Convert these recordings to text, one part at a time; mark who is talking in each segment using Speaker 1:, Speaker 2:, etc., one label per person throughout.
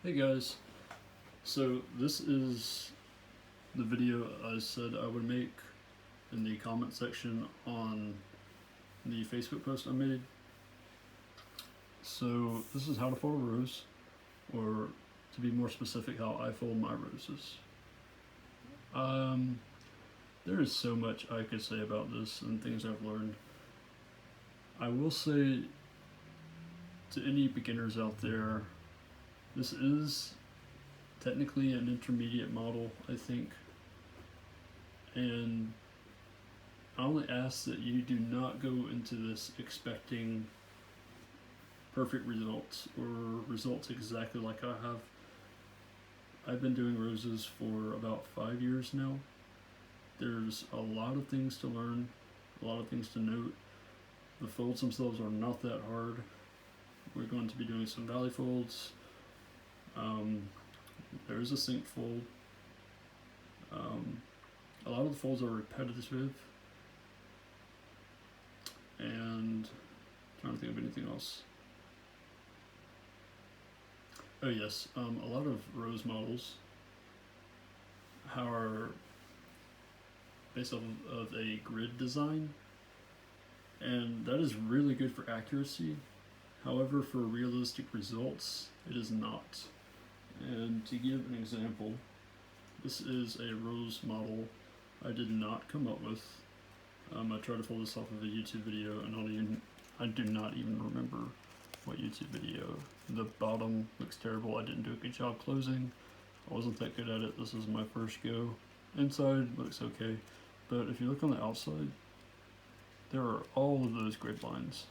Speaker 1: Hey guys, so this is the video I said I would make in the comment section on the Facebook post I made. So this is how to fold a rose, or to be more specific, how I fold my roses. There is so much I could say about this and things I've learned. I will say to any beginners out there, this is technically an intermediate model, I think, and I only ask that you do not go into this expecting perfect results or results exactly like I have. I've been doing roses for about 5 years now. There's a lot of things to learn, a lot of things to note. The folds themselves are not that hard. We're going to be doing some valley folds. There is a sink fold. A lot of the folds are repetitive, and I'm trying to think of anything else. Oh yes, a lot of rose models are based off of a grid design, and that is really good for accuracy. However, for realistic results, it is not. And to give an example, this is a rose model I did not come up with. I tried to pull this off of a YouTube video, and I do not even remember what YouTube video. The bottom looks terrible. I didn't do a good job closing. I wasn't that good at it. This is my first go. Inside looks okay, but if you look on the outside, there are all of those grid lines.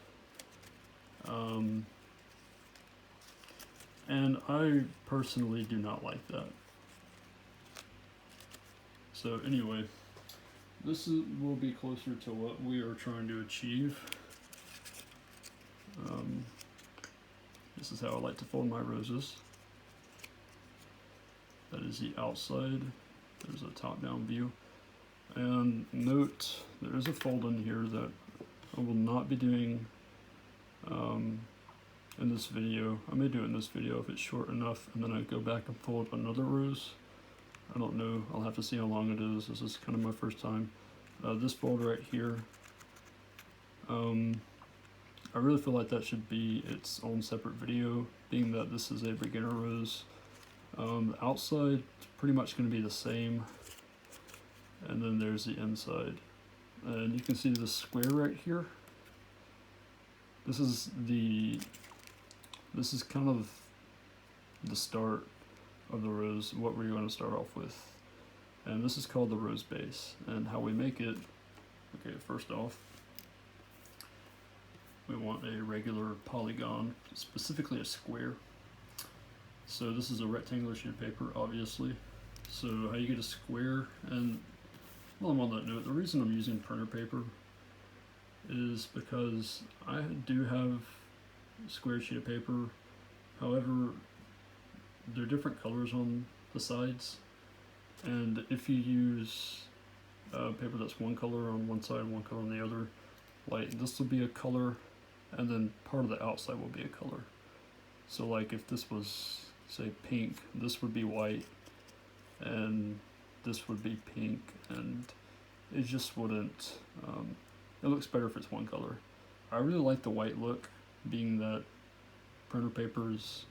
Speaker 1: And I personally do not like that. So anyway, will be closer to what we are trying to achieve. This is how I like to fold my roses. That is the outside. There's a top-down view. And note, there is a fold in here that I will not be doing in this video. I may do it in this video if it's short enough, and then I go back and fold another rose. I don't know, I'll have to see how long it is. This is kind of my first time. This fold right here, I really feel like that should be its own separate video, being that this is a beginner rose. The outside is pretty much going to be the same, and then there's the inside. And you can see the square right here. This is kind of the start of the rose, what we're going to start off with. And this is called the rose base. And how we make it, okay, first off, we want a regular polygon, specifically a square. So this is a rectangular sheet of paper, obviously. So how you get a square, and while I'm on that note, the reason I'm using printer paper is because I do have a square sheet of paper. However, there are different colors on the sides, and if you use paper that's one color on one side, one color on the other, like this will be a color, and then part of the outside will be a color. So like if this was, say, pink, this would be white, and this would be pink, and it just wouldn't, it looks better if it's one color. I really like the white look, being that printer papers,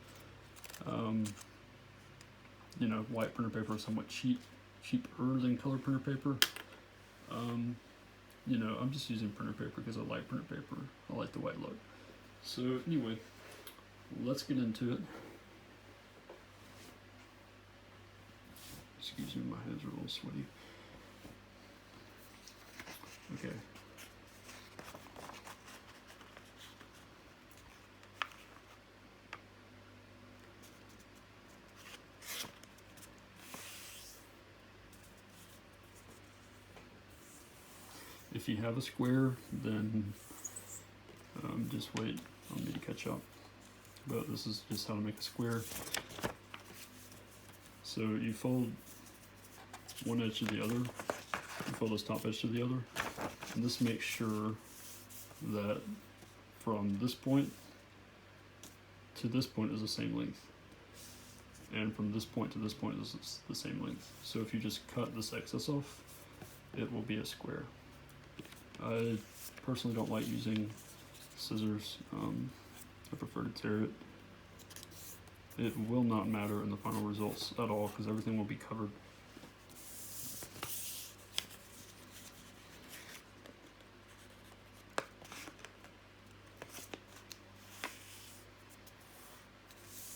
Speaker 1: white printer paper is somewhat cheaper than color printer paper. I'm just using printer paper because I like printer paper. I like the white look. So anyway, let's get into it. Excuse me, my hands are a little sweaty. Okay. If you have a square, then just wait on me to catch up. But this is just how to make a square. So you fold one edge to the other, you fold this top edge to the other, and this makes sure that from this point to this point is the same length. and from this point to this point is the same length. So if you just cut this excess off, it will be a square. I personally don't like using scissors. I prefer to tear it. It will not matter in the final results at all because everything will be covered.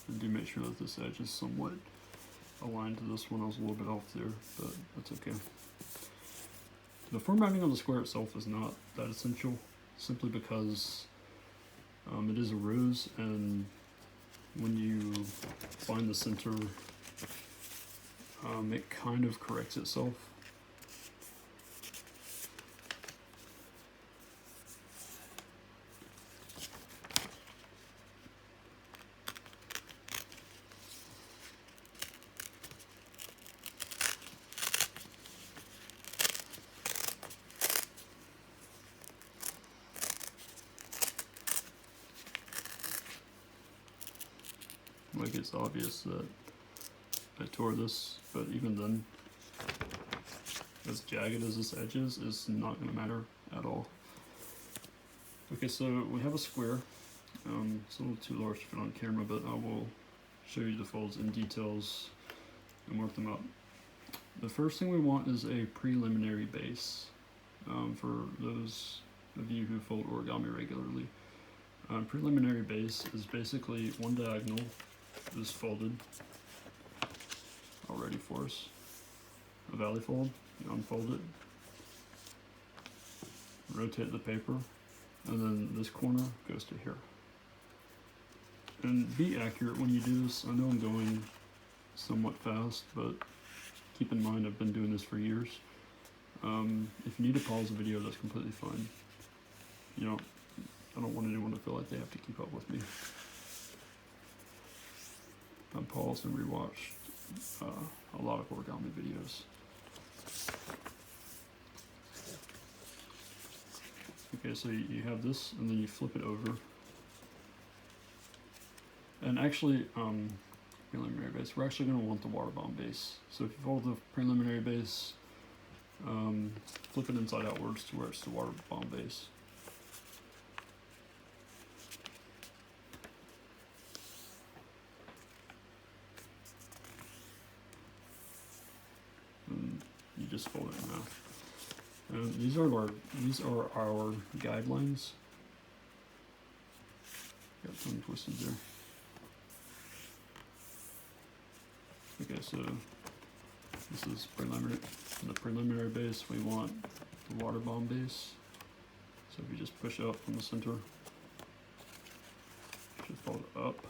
Speaker 1: And do make sure that this edge is somewhat aligned to this one. I was a little bit off there, but that's okay. The formatting on the square itself is not that essential, simply because it is a rose, and when you find the center, it kind of corrects itself. Like, it's obvious that I tore this, but even then, as jagged as this edge is, it's not going to matter at all. Okay, so we have a square. It's a little too large to fit on camera, but I will show you the folds in details and work them up. The first thing we want is a preliminary base. For those of you who fold origami regularly, preliminary base is basically one diagonal is folded already for us. A valley fold, you unfold it, rotate the paper, and then this corner goes to here. And be accurate when you do this. I know I'm going somewhat fast, but keep in mind I've been doing this for years. If you need to pause the video, that's completely fine. You know, I don't want anyone to feel like they have to keep up with me. I've paused and rewatched a lot of origami videos. Okay, so you have this, and then you flip it over. And actually, preliminary base, we're actually going to want the water bomb base. So if you fold the preliminary base, flip it inside outwards to where it's the water bomb base. And you just fold it in half. And these are our guidelines. Got tongue twisted there. Okay, so this is preliminary. In the preliminary base, we want the water bomb base. So if you just push out from the center, you should fold up.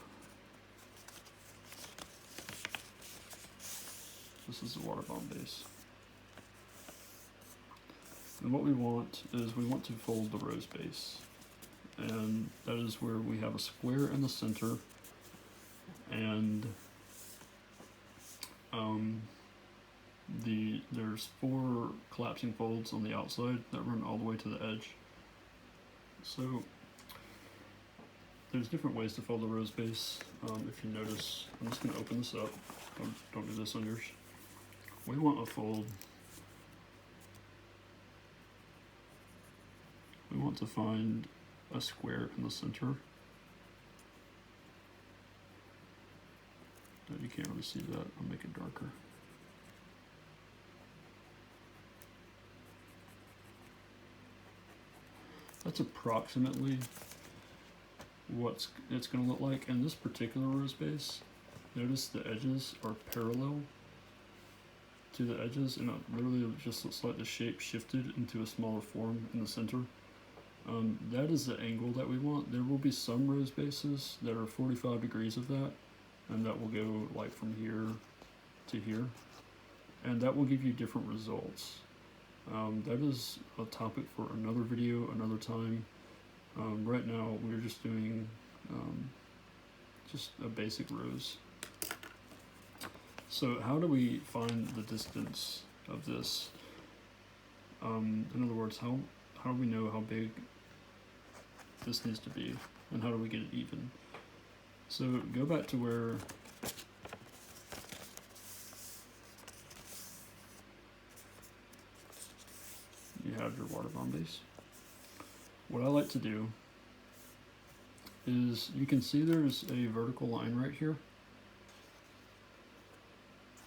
Speaker 1: This is the water bomb base. And what we want is we want to fold the rose base. And that is where we have a square in the center, and there's 4 collapsing folds on the outside that run all the way to the edge. So there's different ways to fold the rose base. If you notice, I'm just going to open this up. Don't do this on yours. We want a fold. We want to find a square in the center. You can't really see that. I'll make it darker. That's approximately what it's going to look like. In this particular rose base, notice the edges are parallel to the edges, and it literally just looks like the shape shifted into a smaller form in the center. That is the angle that we want. There will be some rose bases that are 45 degrees of that, and that will go like from here to here, and that will give you different results. That is a topic for another video, another time. Right now we're just doing just a basic rose. So how do we find the distance of this? In other words, how do we know how big this needs to be, and how do we get it even? So go back to where your waterborne base. What I like to do is, you can see there's a vertical line right here.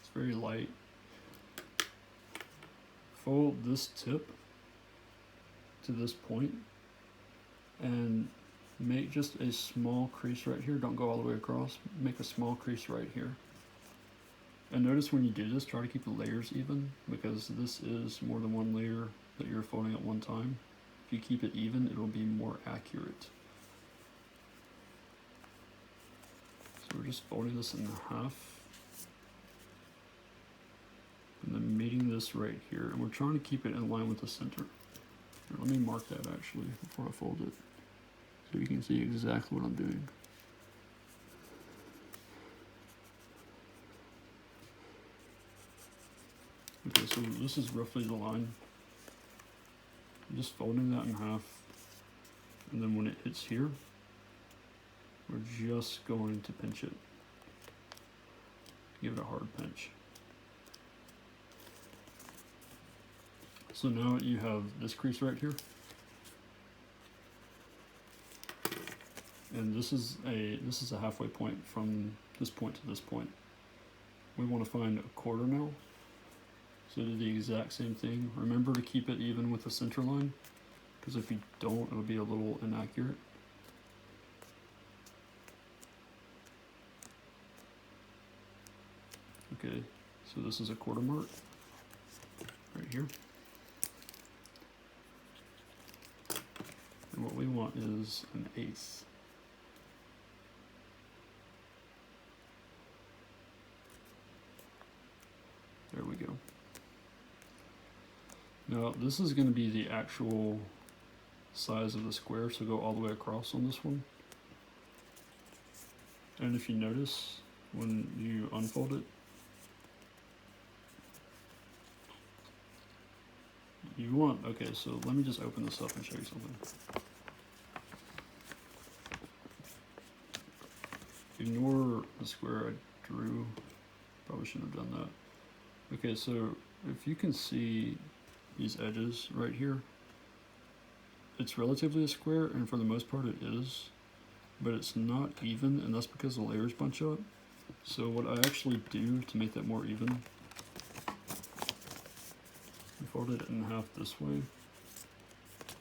Speaker 1: It's very light. Fold this tip to this point and make just a small crease right here. Don't go all the way across. Make a small crease right here. And notice when you do this, try to keep the layers even, because this is more than one layer that you're folding at one time. If you keep it even, it'll be more accurate. So we're just folding this in half. And then meeting this right here. And we're trying to keep it in line with the center. Here, let me mark that actually before I fold it, so you can see exactly what I'm doing. Okay, so this is roughly the line. I'm just folding that in half, and then when it hits here, we're just going to pinch it. Give it a hard pinch. So now you have this crease right here. And this is a halfway point from this point to this point. We want to find a quarter now. So do the exact same thing. Remember to keep it even with the center line, because if you don't, it'll be a little inaccurate. Okay, so this is a quarter mark right here. And what we want is an eighth. There we go. Now this is going to be the actual size of the square, so go all the way across on this one. And if you notice, when you unfold it, you want, okay, so let me just open this up and show you something. Ignore the square I drew, probably shouldn't have done that. Okay, so if you can see these edges right here, it's relatively a square, and for the most part it is, but it's not even, and that's because the layers bunch up. So what I actually do to make that more even, I fold it in half this way,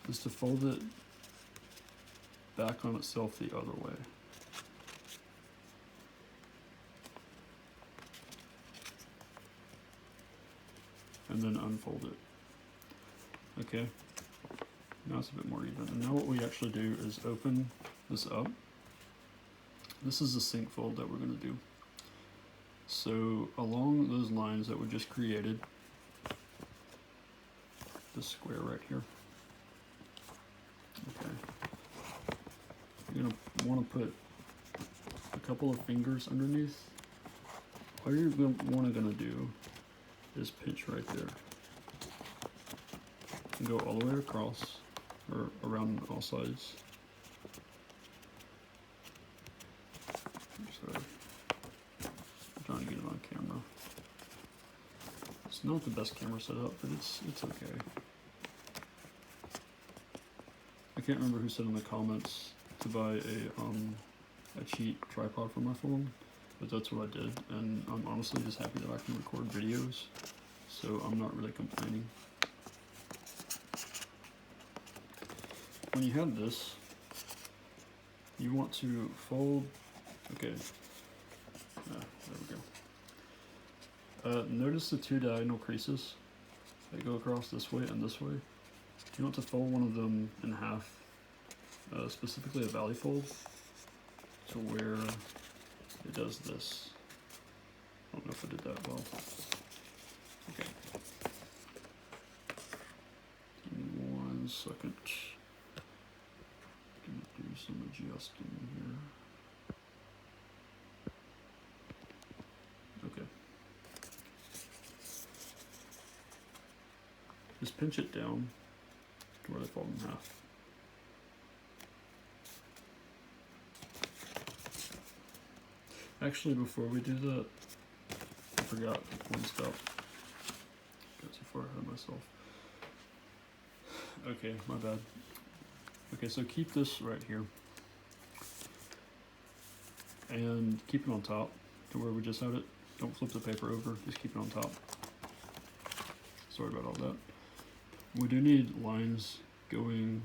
Speaker 1: is to fold it back on itself the other way. And then unfold it. Okay, now it's a bit more even. And now what we actually do is open this up. This is the sink fold that we're going to do. So along those lines that we just created, this square right here. Okay, you're going to want to put a couple of fingers underneath. All you're going to do is pinch right there and go all the way across, or around all sides. Sorry, I'm trying to get it on camera. It's not the best camera setup, but it's okay. I can't remember who said in the comments to buy a cheap tripod for my phone, but that's what I did, and I'm honestly just happy that I can record videos, so I'm not really complaining. When you have this, you want to fold, okay, there we go. Notice the two diagonal creases that go across this way and this way. You want to fold one of them in half, specifically a valley fold, to where it does this. I don't know if I did that well. Okay. Give me 1 second. Gonna do some adjusting here. Okay. Just pinch it down to where they fold in half. Actually, before we do that, I forgot one step. Got too far ahead of myself. Okay, my bad. Okay, so keep this right here. And keep it on top to where we just had it. Don't flip the paper over, just keep it on top. Sorry about all that. We do need lines going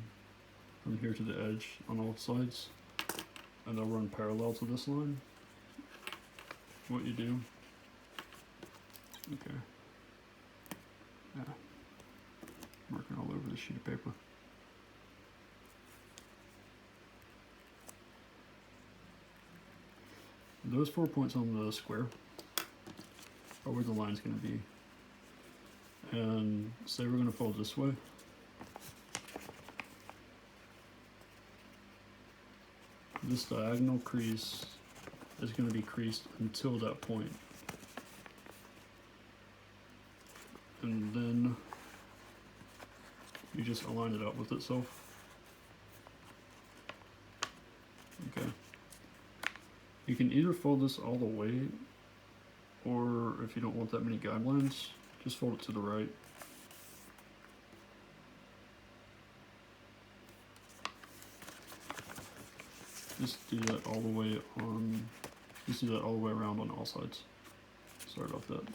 Speaker 1: from here to the edge on all sides, and they'll run parallel to this line. What you do, okay, yeah, marking all over the sheet of paper. Those 4 points on the square are where the line's going to be. And say we're going to fold this way. This diagonal crease is going to be creased until that point. And then you just align it up with itself. Okay. You can either fold this all the way, or if you don't want that many guidelines, just fold it to the right. Just do that all the way on, just do that all the way around on all sides. Sorry about that.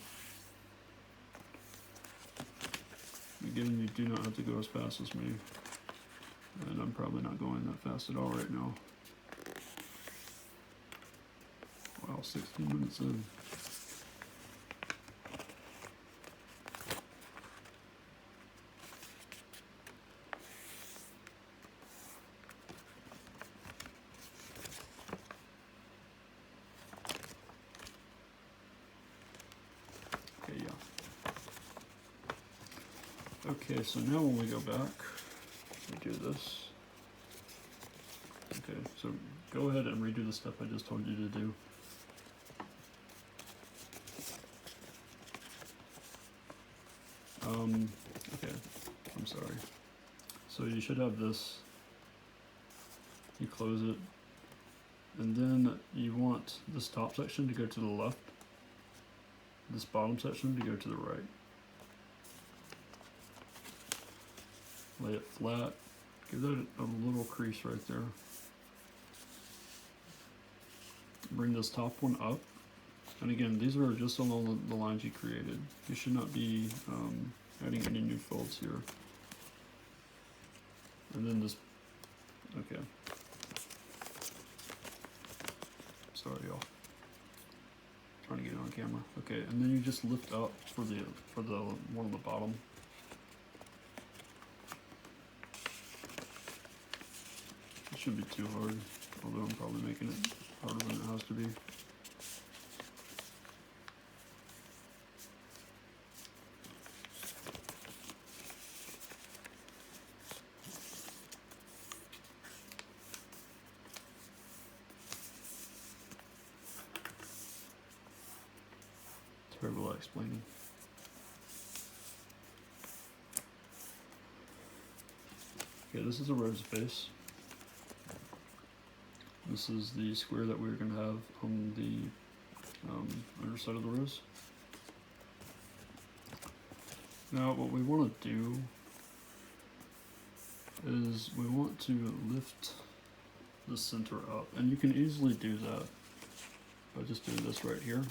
Speaker 1: Again, you do not have to go as fast as me, and I'm probably not going that fast at all right now. Wow, 16 minutes in. Okay, yeah. Okay, so now when we go back, we do this. Okay, so go ahead and redo the step I just told you to do. Okay, I'm sorry. So you should have this, you close it, and then you want this top section to go to the left, this bottom section to go to the right. Lay it flat, give that a little crease right there. Bring this top one up, and again, these are just along the lines you created. You should not be adding any new folds here. And then just, okay. Sorry, y'all. Trying to get it on camera. Okay, and then you just lift up for the one on the bottom. It shouldn't be too hard, although I'm probably making it harder than it has to be. Terrible at explaining. Okay, this is a rose base. This is the square that we're going to have on the underside of the rose. Now what we want to do is we want to lift the center up, and you can easily do that by just doing this right here.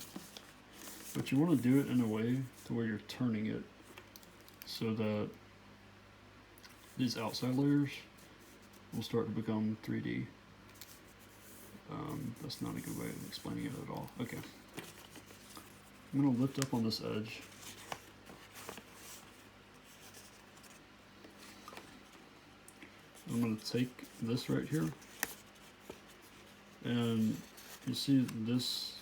Speaker 1: But you want to do it in a way to where you're turning it so that these outside layers will start to become 3D. That's not a good way of explaining it at all. Okay. I'm going to lift up on this edge. I'm going to take this right here, and you see this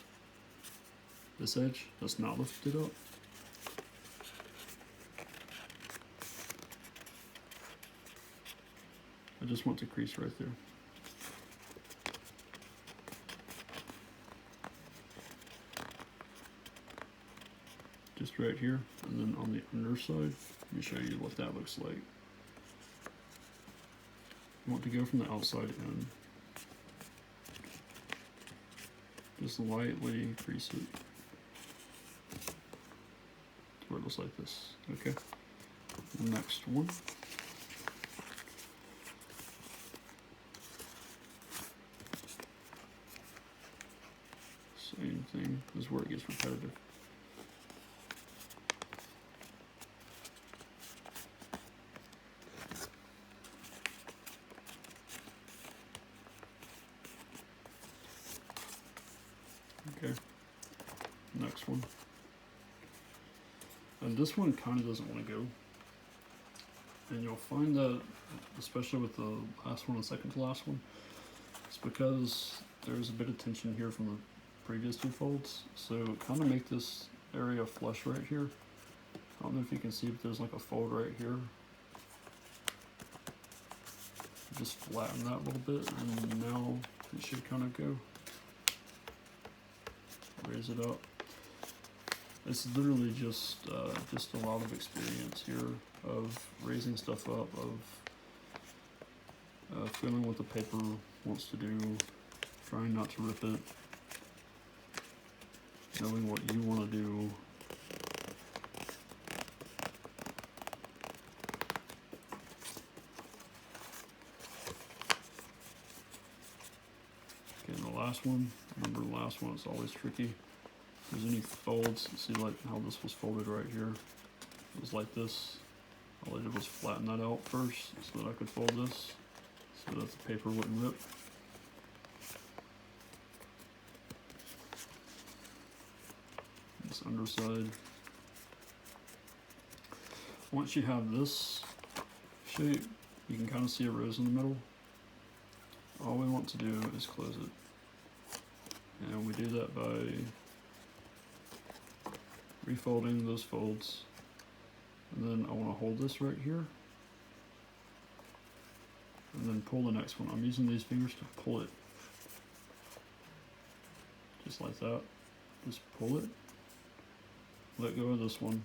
Speaker 1: edge that's not lifted up. I just want to crease right there. Just right here, and then on the underside, let me show you what that looks like. You want to go from the outside in. Just lightly crease it to where it looks like this. Okay. The next one. same thing. This is where it gets repetitive. Okay, next one. And this one kind of doesn't want to go. And you'll find that, especially with the last one and second to last one, it's because there's a bit of tension here from the previous two folds. So kind of make this area flush right here. I don't know if you can see, but there's like a fold right here. Just flatten that a little bit, and now it should kind of go. Raise it up. It's literally just a lot of experience here of raising stuff up, of feeling what the paper wants to do, trying not to rip it, knowing what you want to do. Okay, and the last one, remember the last one, it's always tricky. If there's any folds, see like how this was folded right here. It was like this. All I did was flatten that out first so that I could fold this so that the paper wouldn't rip. This underside. Once you have this shape, you can kind of see a rose in the middle. All we want to do is close it. And we do that by refolding those folds. And then I want to hold this right here. And then pull the next one. I'm using these fingers to pull it. Just like that. Just pull it. Let go of this one.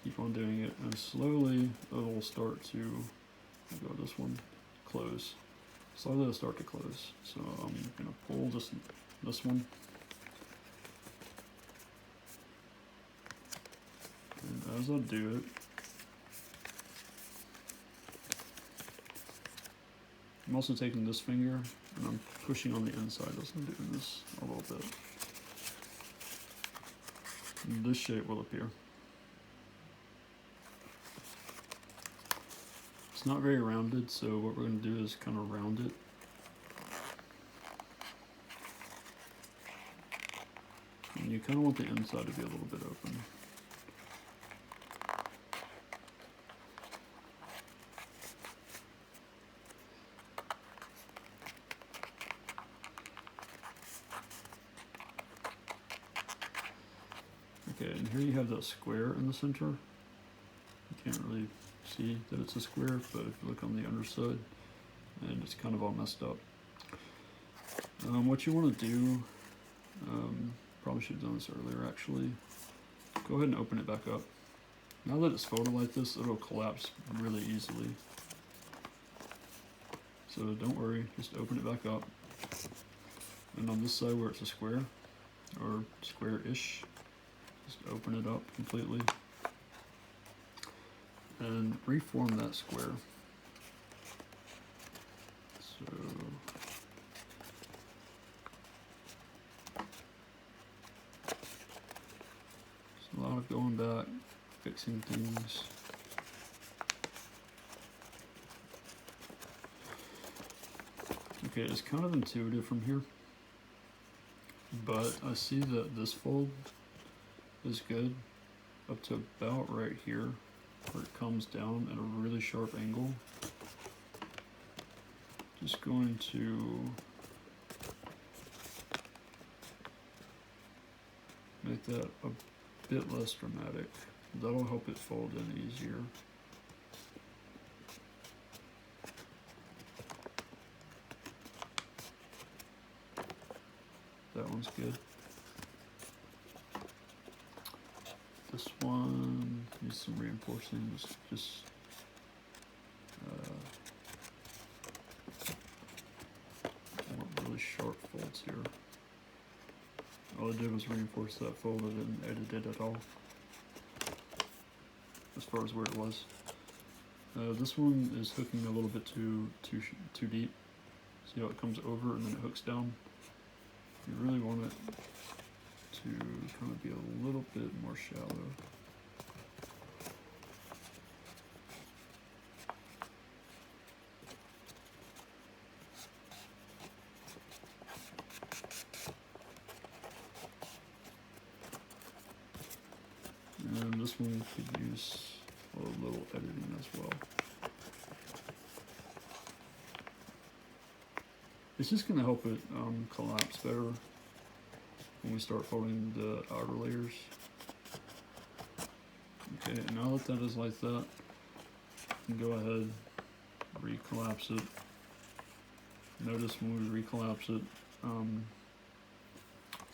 Speaker 1: Keep on doing it. And slowly it will start to, let go of this one, close. Slowly it'll start to close. So I'm going to pull this one. And as I do it, I'm also taking this finger and I'm pushing on the inside as I'm doing this a little bit. And this shape will appear. It's not very rounded, so what we're going to do is kind of round it. And you kind of want the inside to be a little bit open. Okay, and here you have that square in the center. You can't really see that it's a square, but if you look on the underside, and it's kind of all messed up. What you want to do, probably should have done this earlier actually, go ahead and open it back up. Now that it's folded like this, it'll collapse really easily. So don't worry, just open it back up. And on this side where it's a square, or square-ish, just open it up completely. And reform that square. So there's a lot of going back, fixing things. Okay, it's kind of intuitive from here, but I see that this fold is good up to about right here, where it comes down at a really sharp angle. Just going to make that a bit less dramatic. That'll help it fold in easier. That one's good. This one needs some reinforcing. Just I want really sharp folds here. All I did was reinforce that fold. I didn't edit it at all, as far as where it was. This one is hooking a little bit too deep. See how it comes over and then it hooks down? You really want it to kind of be a little bit more shallow. And this one could use a little editing as well. It's just going to help it collapse better when we start folding the outer layers. Okay, now that that is like that, you can go ahead, recollapse it. Notice when we recollapse it,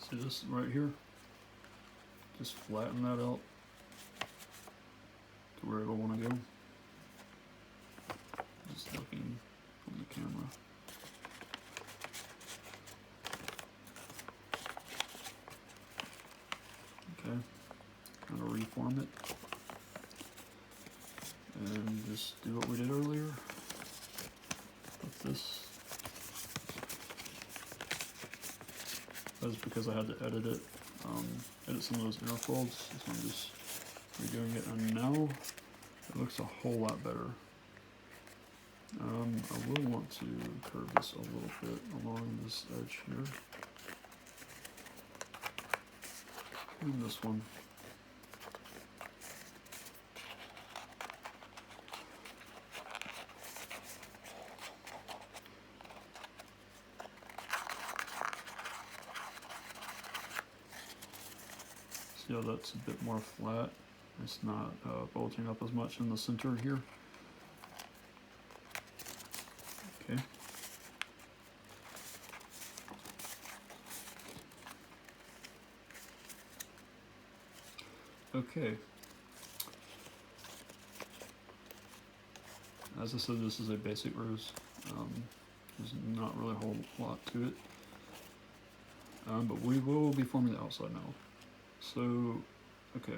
Speaker 1: see this right here? Just flatten that out to where it'll want to go. Just looking from the camera. Okay, kind of reform it. And just do what we did earlier with this. That's because I had to edit it, edit some of those inner folds, so I'm just redoing it, and now it looks a whole lot better. I will want to curve this a little bit along this edge here. And this one. See how that's a bit more flat? It's not bulging up as much in the center here. Okay. Okay. As I said, this is a basic rose. There's not really a whole lot to it. But we will be forming the outside now. So, okay.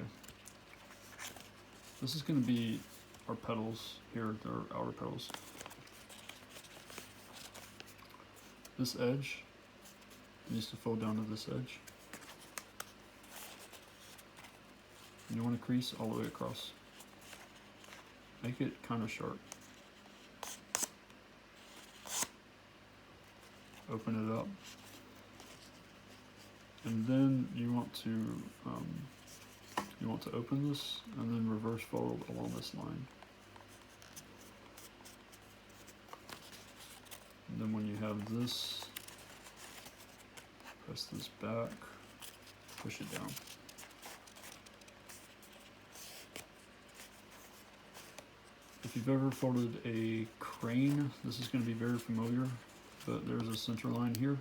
Speaker 1: This is going to be our petals here, our outer petals. This edge needs to fold down to this edge. And you want to crease all the way across. Make it kind of sharp. Open it up. And then you want to open this and then reverse fold along this line. And then when you have this, press this back, push it down. If you've ever folded a crane, this is going to be very familiar, but there's a center line here.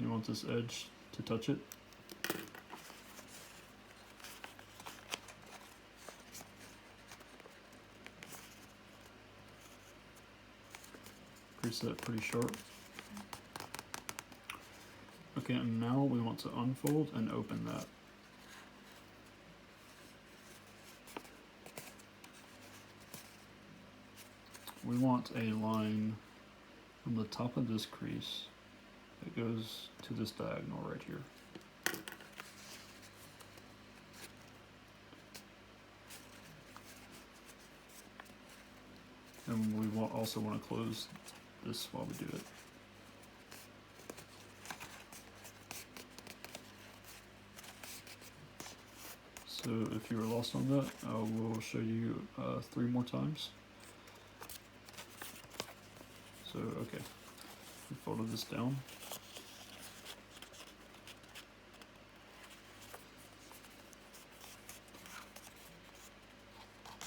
Speaker 1: You want this edge to touch it. Crease that pretty sharp. Okay, and now we want to unfold and open that. We want a line from the top of this crease that goes to this diagonal right here. And we also want to close this while we do it. So if you were lost on that, I will show you 3 more times. So, okay, we folded this down.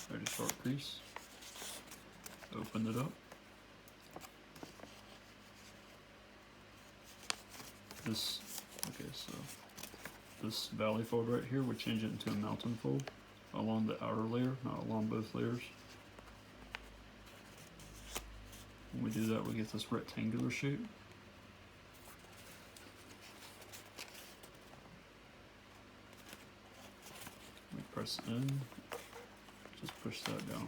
Speaker 1: Very short crease. Open it up. This, okay, so this valley fold right here would change it into a mountain fold along the outer layer, not along both layers. When we do that, we get this rectangular shape. We press in, just push that down.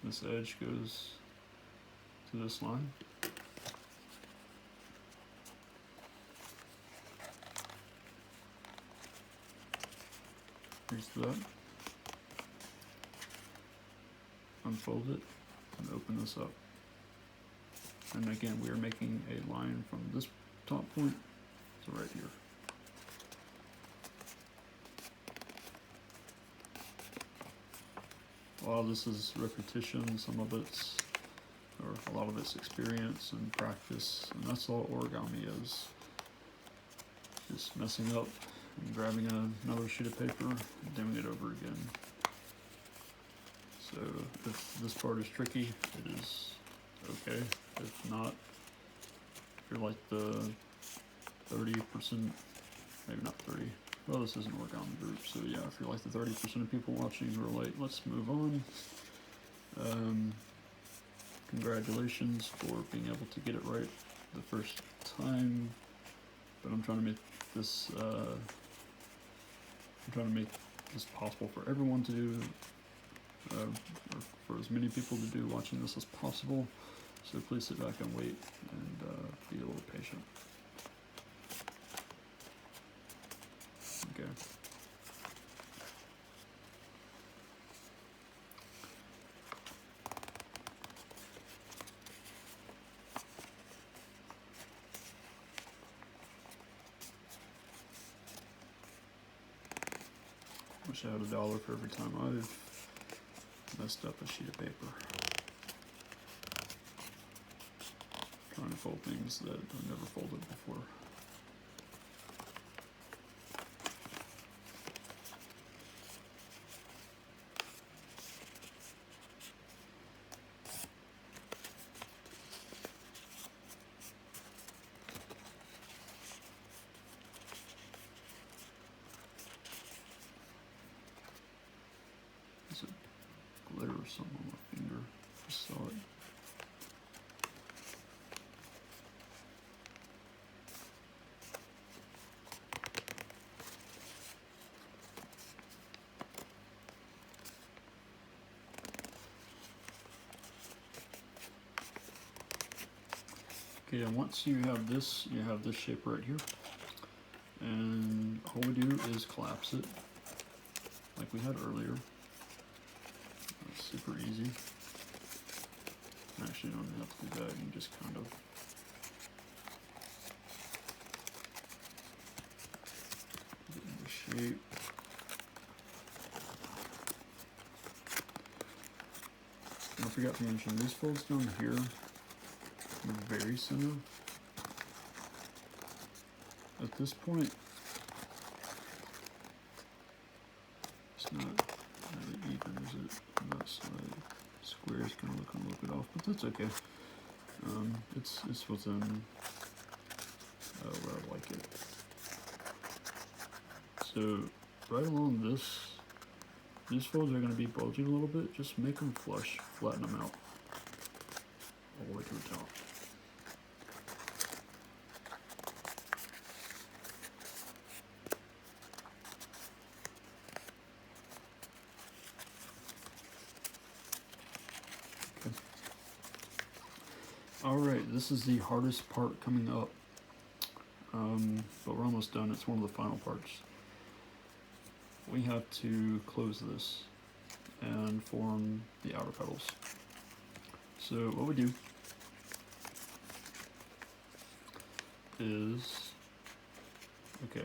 Speaker 1: This edge goes to this line. Here's that. Unfold it and open this up. And again, we are making a line from this top point to right here. A lot of this is repetition, some of it's, or a lot of it's experience and practice, and that's all origami is. Just messing up and grabbing another sheet of paper and doing it over again. So if this part is tricky, it is okay. If not, if you're like the 30%, maybe not 30, well, this is an origami group, so yeah, if you're like the 30% of people watching who are like, let's move on. Congratulations for being able to get it right the first time, but I'm trying to make this possible for everyone to do, or for as many people to do watching this as possible. So please sit back and wait and be a little patient. Okay. Wish I had $1 for every time I've messed up a sheet of paper. Trying to fold things that I've never folded before. Is it glitter or something on my finger? Just saw it. Okay, and once you have this shape right here, and all we do is collapse it like we had earlier. That's super easy. Actually, you don't have to do that. You can just kind of get in the shape. And I forgot to mention these folds down here in the very center. At this point, it's not really even, is it? On that side, square is kind of looking a little bit off, but that's okay. It's within where I like it. So right along these folds are going to be bulging a little bit. Just make them flush, flatten them out all the way to the top. Alright, this is the hardest part coming up, but we're almost done. It's one of the final parts. We have to close this and form the outer petals. So what we do is, okay,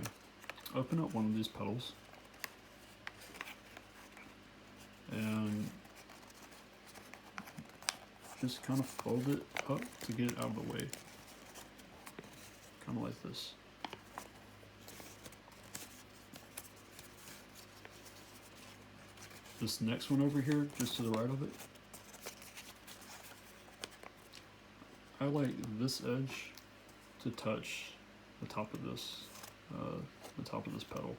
Speaker 1: open up one of these petals and just kind of fold it up to get it out of the way. Kind of like this. This next one over here, just to the right of it, I like this edge to touch the top of this petal.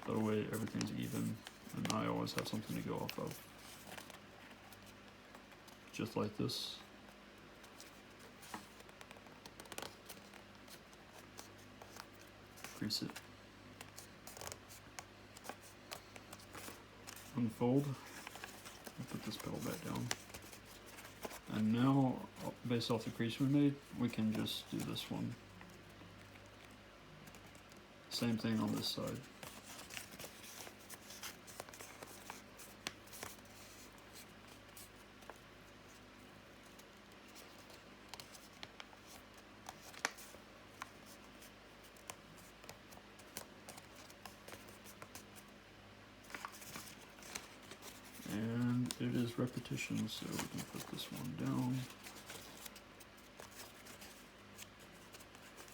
Speaker 1: That way everything's even, and I always have something to go off of. Just like this. Crease it. Unfold. I'll put this pedal back down. And now, based off the crease we made, we can just do this one. Same thing on this side. And it is repetition, so we can put this one down.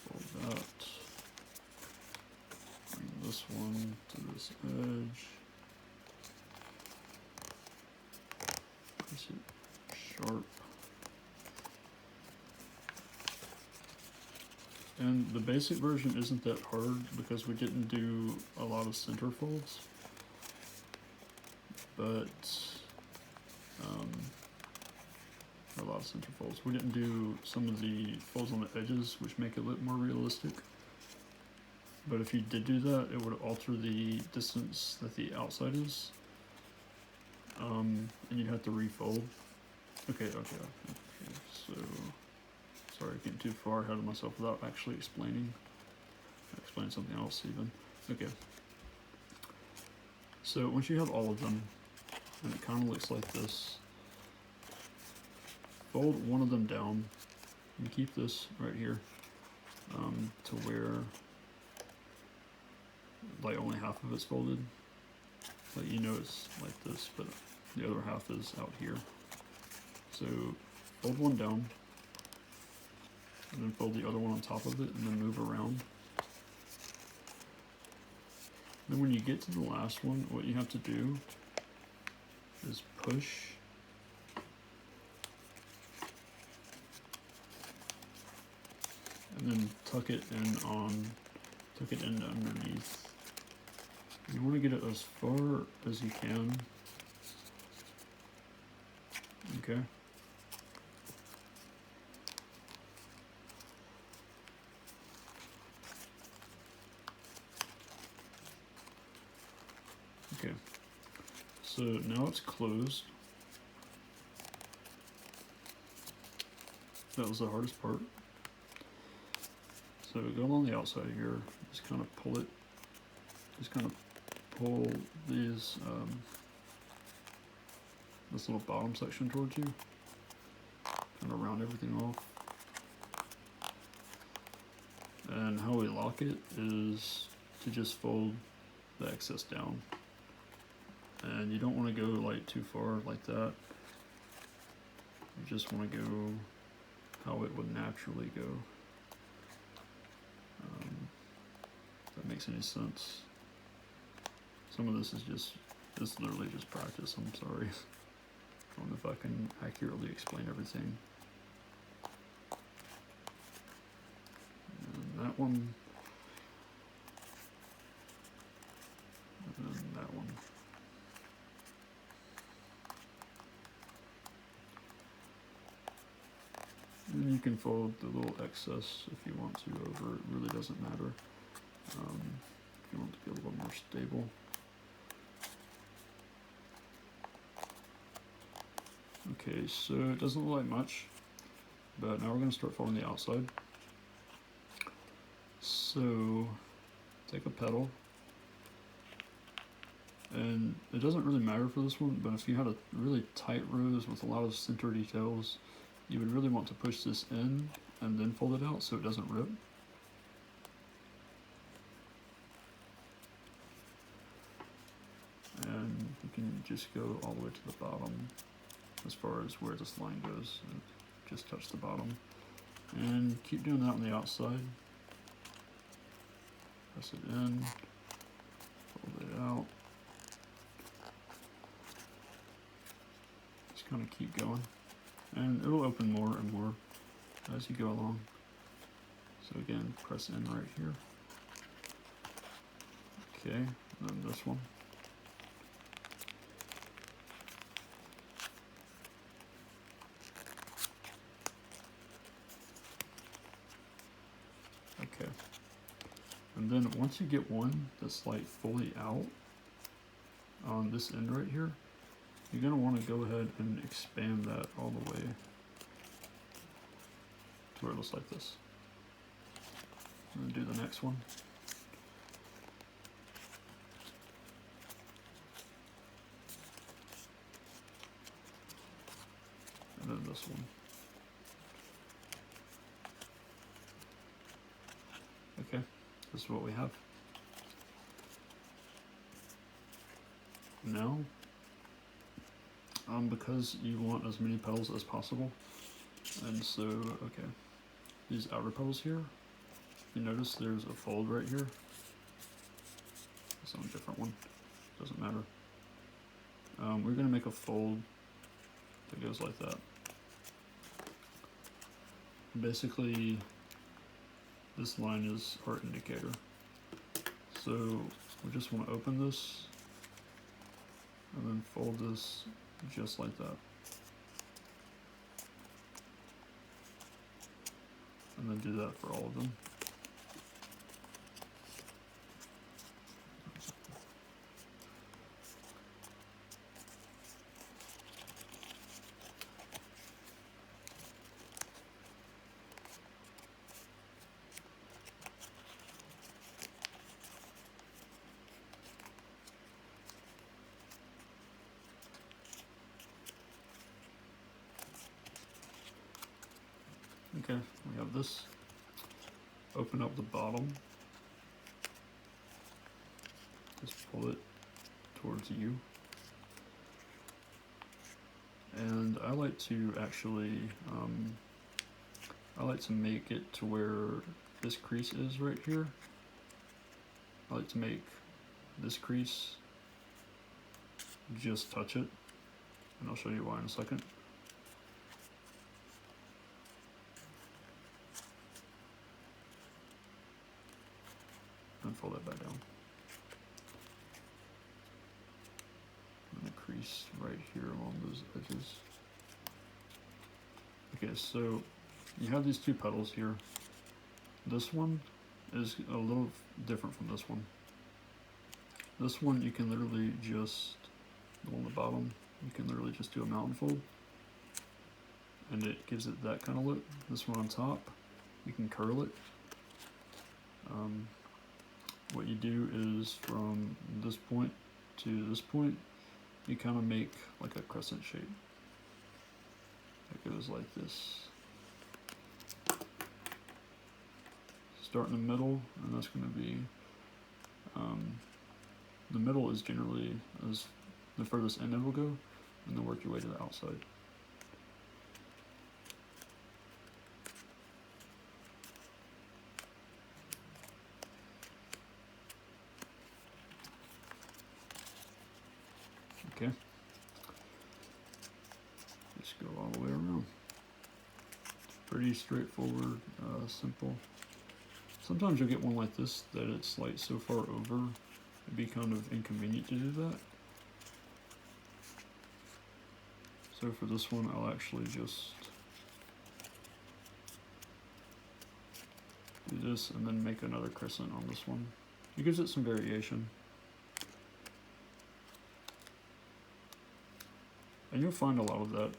Speaker 1: Fold that. Bring this one to this edge. Press it sharp. And the basic version isn't that hard because we didn't do a lot of center folds. But a lot of center folds. We didn't do some of the folds on the edges, which make it look more realistic. But if you did do that, it would alter the distance that the outside is, and you'd have to refold. Okay. So, sorry, getting too far ahead of myself without actually explaining. I'll explain something else even. Okay. So once you have all of them, and it kind of looks like this, fold one of them down and keep this right here to where like only half of it's folded. Like you know it's like this, but the other half is out here. So fold one down and then fold the other one on top of it and then move around. Then when you get to the last one, what you have to do is push and then tuck it in underneath. You want to get it as far as you can. Okay. Okay. So now it's closed. That was the hardest part. So go along the outside here, just kind of pull it, just kind of pull these, this little bottom section towards you, kind of round everything off. And how we lock it is to just fold the excess down. And you don't want to go like too far like that. You just want to go how it would naturally go. If that makes any sense. Some of this is literally just practice, I'm sorry. I don't know if I can accurately explain everything. And that one. And then that one. And you can fold the little excess if you want to over, it really doesn't matter. If you want to be a little more stable. Okay, so it doesn't look like much, but now we're going to start folding the outside. So take a pedal, and it doesn't really matter for this one, but if you had a really tight rose with a lot of center details, you would really want to push this in and then fold it out so it doesn't rip. And you can just go all the way to the bottom as far as where this line goes, and just touch the bottom. And keep doing that on the outside. Press it in, fold it out. Just kind of keep going. And it'll open more and more as you go along. So again, press in right here. Okay, and then this one. Okay. And then once you get one that's like fully out on this end right here, you're going to want to go ahead and expand that all the way to where it looks like this. And do the next one. And then this one. Okay, this is what we have. Now, because you want as many petals as possible, and so, okay, these outer petals here, you notice there's a fold right here. It's on a different one, doesn't matter. We're going to make a fold that goes like that. Basically, this line is our indicator. So we just want to open this and then fold this just like that. And then do that for all of them. Okay, we have this. Open up the bottom. Just pull it towards you. And I like to actually, I like to make it to where this crease is right here. I like to make this crease just touch it, and I'll show you why in a second. And fold that back down. And the crease right here along those edges. Okay, so you have these two petals here. This one is a little different from this one. This one you can literally just, on the bottom, you can literally just do a mountain fold. And it gives it that kind of look. This one on top, you can curl it. What you do is from this point to this point, you kind of make like a crescent shape. It goes like this. Start in the middle, and that's going to be, the middle is generally as the furthest end it will go, and then work your way to the outside. Okay, just go all the way around. Pretty straightforward, simple. Sometimes you'll get one like this that it's like so far over, it'd be kind of inconvenient to do that. So for this one, I'll actually just do this and then make another crescent on this one. It gives it some variation. And you'll find a lot of that,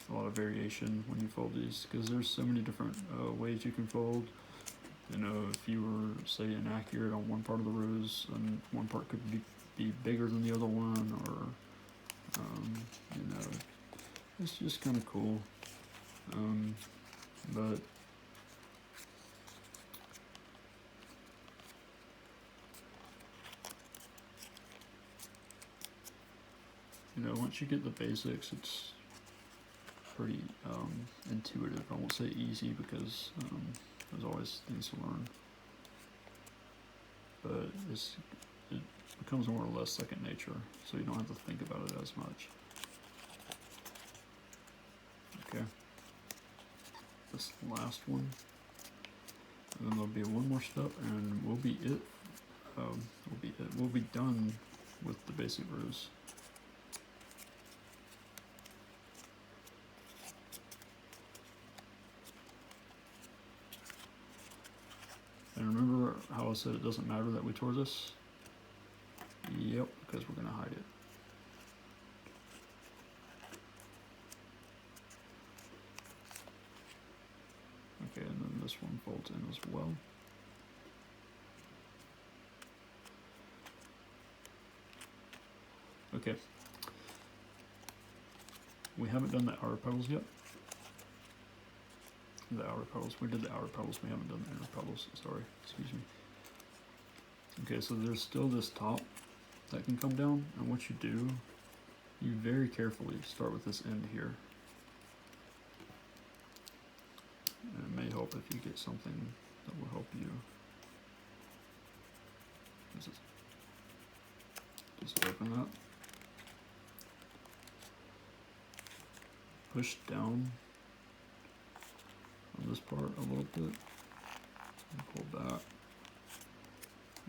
Speaker 1: a lot of variation when you fold these, because there's so many different ways you can fold. You know, if you were, say, inaccurate on one part of the rose, and one part could be bigger than the other one, or, you know, it's just kind of cool. But you know, once you get the basics, it's pretty intuitive. I won't say easy because there's always things to learn, but it becomes more or less second nature, so you don't have to think about it as much. Okay, this last one, and then there'll be one more step, and we'll be it. We'll be done with the basic rose. And remember how I said it doesn't matter that we tore this? Yep, because we're going to hide it. folds in as well. Okay. We haven't done the outer petals yet. The outer petals. We did the outer petals. We haven't done the inner petals. Sorry. Excuse me. Okay, so there's still this top that can come down, and what you do, you very carefully start with this end here. And it may help if you get something that will help you. Just open that. Push down on this part a little bit and pull back.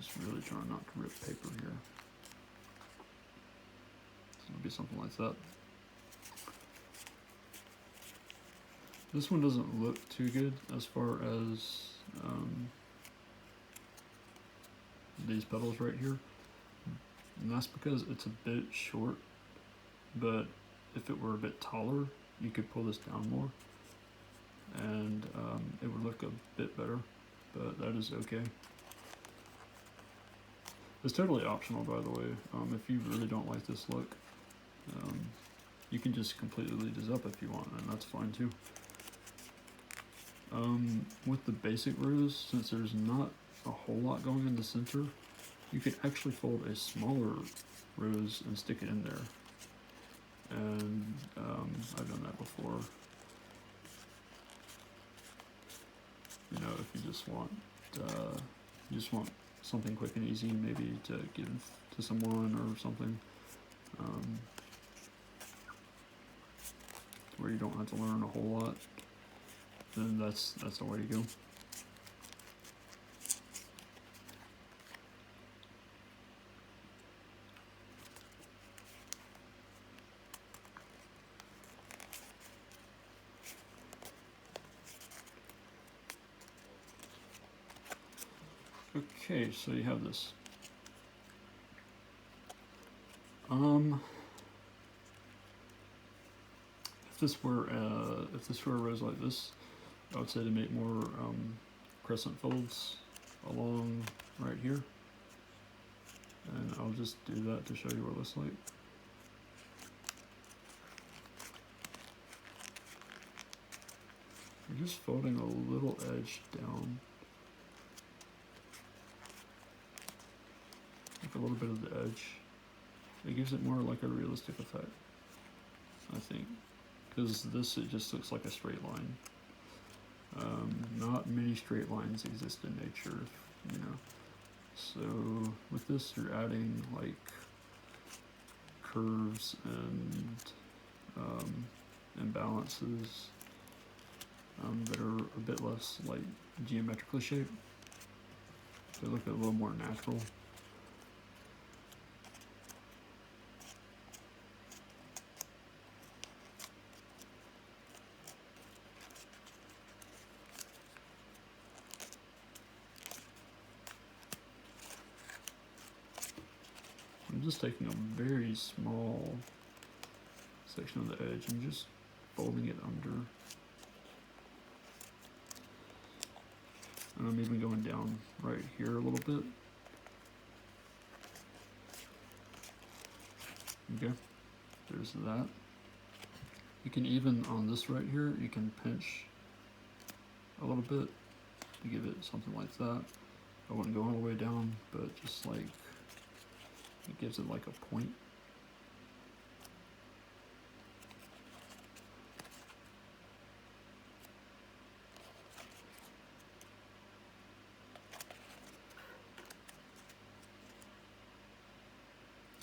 Speaker 1: Just really trying not to rip paper here. So it'll be something like that. This one doesn't look too good as far as these petals right here. And that's because it's a bit short, but if it were a bit taller, you could pull this down more and it would look a bit better, but that is okay. It's totally optional, by the way. If you really don't like this look, you can just completely leave this up if you want, and that's fine too. With the basic rose, since there's not a whole lot going in the center, you could actually fold a smaller rose and stick it in there. And I've done that before. You know, if you just want something quick and easy, maybe to give to someone or something, where you don't have to learn a whole lot, then that's the way to go. Okay, so you have this. If this were a rose like this, I would say to make more crescent folds along right here, and I'll just do that to show you what it looks like. You're just folding a little edge down, like a little bit of the edge. It gives it more like a realistic effect, I think, because this, it just looks like a straight line. Not many straight lines exist in nature, you know. So with this, you're adding like curves and imbalances that are a bit less like geometrically shaped. They look a little more natural. I'm just taking a very small section of the edge and just folding it under. And I'm even going down right here a little bit. Okay, there's that. You can even, on this right here, you can pinch a little bit to give it something like that. I wouldn't go all the way down, but just like, it gives it like a point.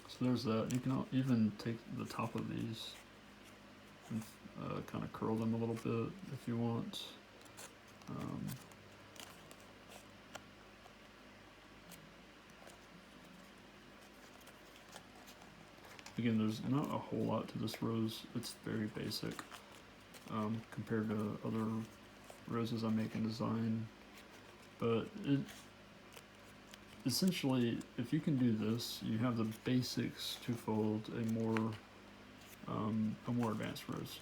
Speaker 1: So there's that. You can even take the top of these and kind of curl them a little bit if you want. Again, there's not a whole lot to this rose. It's very basic compared to other roses I make in design. But it essentially, if you can do this, you have the basics to fold a more advanced rose.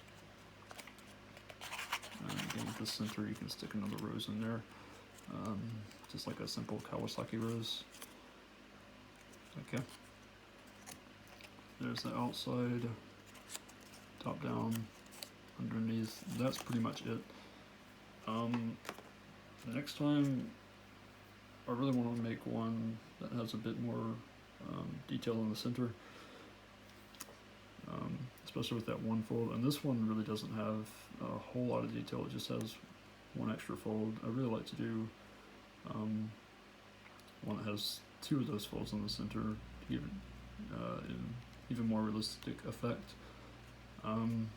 Speaker 1: And again, with the center, you can stick another rose in there. just like a simple Kawasaki rose. Okay. There's the outside, top down, underneath. That's pretty much it. Next time, I really want to make one that has a bit more detail in the center, especially with that one fold. And this one really doesn't have a whole lot of detail. It just has one extra fold. I really like to do one that has two of those folds in the center to give it an even more realistic effect. And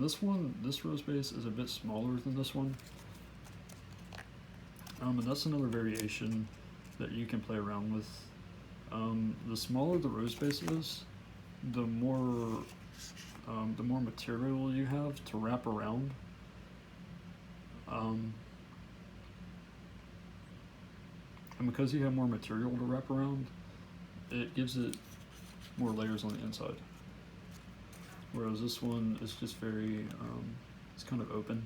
Speaker 1: this rose base is a bit smaller than this one. And that's another variation that you can play around with. The smaller the rose base is, the more material you have to wrap around. And because you have more material to wrap around, it gives it more layers on the inside. Whereas this one is just very, it's kind of open.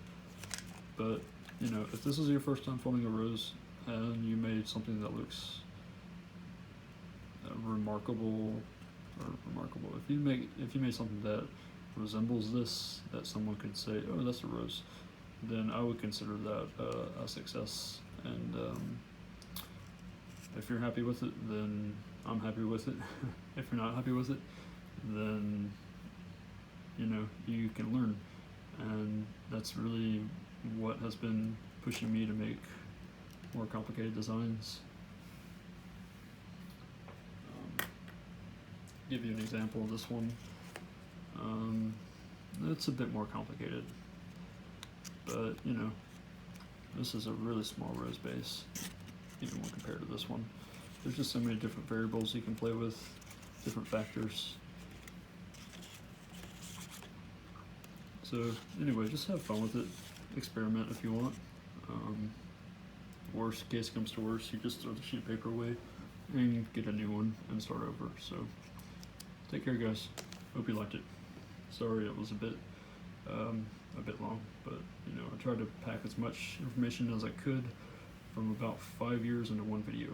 Speaker 1: But, you know, if this is your first time folding a rose and you made something that looks remarkable, if you made something that resembles this, that someone could say, oh, that's a rose, then I would consider that a success. And if you're happy with it, then I'm happy with it. If you're not happy with it, then you know, you can learn. And that's really what has been pushing me to make more complicated designs. Give you an example of this one. It's a bit more complicated, but you know, this is a really small rose base, even when compared to this one. There's just so many different variables you can play with, different factors. So anyway, just have fun with it, experiment if you want. Worst case comes to worst, you just throw the sheet of paper away and get a new one and start over. So take care, guys. Hope you liked it. Sorry it was a bit long, but you know, I tried to pack as much information as I could from about 5 years into one video.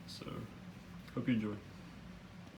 Speaker 1: So hope you enjoy.